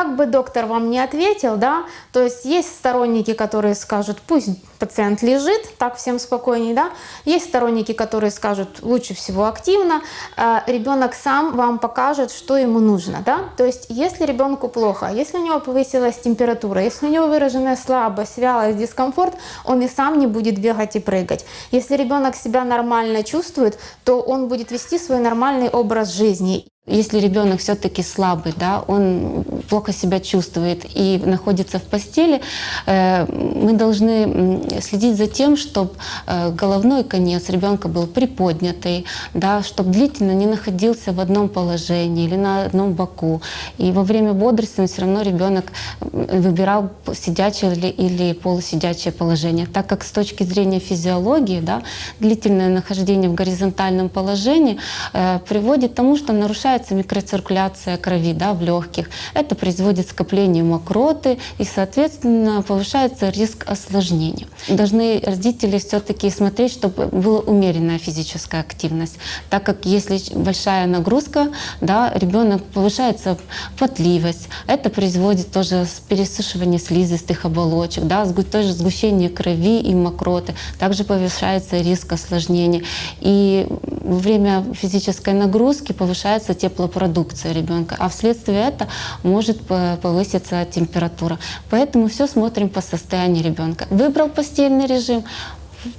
как бы доктор вам не ответил, да, то есть сторонники, которые скажут, пусть пациент лежит, так всем спокойнее, да, есть сторонники, которые скажут, лучше всего активно, ребенок сам вам покажет, что ему нужно, да, то есть если ребенку плохо, если у него повысилась температура, если у него выраженная слабость, вялость, дискомфорт, он и сам не будет бегать и прыгать. Если ребенок себя нормально чувствует, то он будет вести свой нормальный образ жизни. Если ребенок все-таки слабый, да, он плохо себя чувствует и находится в постели, мы должны следить за тем, чтобы головной конец ребенка был приподнятый, да, чтобы длительно не находился в одном положении или на одном боку. И во время бодрствования все равно ребенок выбирал сидячее или полусидячее положение, так как с точки зрения физиологии, да, длительное нахождение в горизонтальном положении приводит к тому, что нарушается микроциркуляция крови, да, в легких. Это производит скопление мокроты и, соответственно, повышается риск осложнений. Должны родители все-таки смотреть, чтобы была умеренная физическая активность, так как если большая нагрузка, да, ребенок повышается потливость. Это производит тоже пересушивание слизистых оболочек, да, тоже сгущение крови и мокроты. Также повышается риск осложнений. И во время физической нагрузки повышается теплопродукция ребенка, а вследствие этого может повыситься температура. Поэтому все смотрим по состоянию ребенка. Выбрал постельный режим,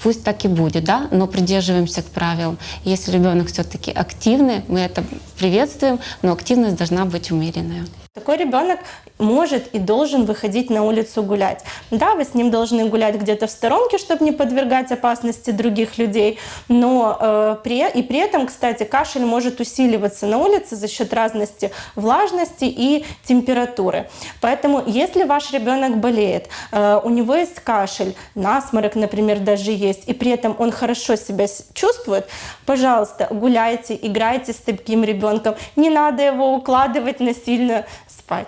пусть так и будет, да, но придерживаемся к правилам. Если ребенок все-таки активный, мы это приветствуем, но активность должна быть умеренная. Такой ребенок может и должен выходить на улицу гулять. Да, вы с ним должны гулять где-то в сторонке, чтобы не подвергать опасности других людей, но при этом, кстати, кашель может усиливаться на улице за счет разности влажности и температуры. Поэтому, если ваш ребенок болеет, у него есть кашель, насморк, например, даже есть, и при этом он хорошо себя чувствует, пожалуйста, гуляйте, играйте с таким ребенком. Не надо его укладывать насильно спать.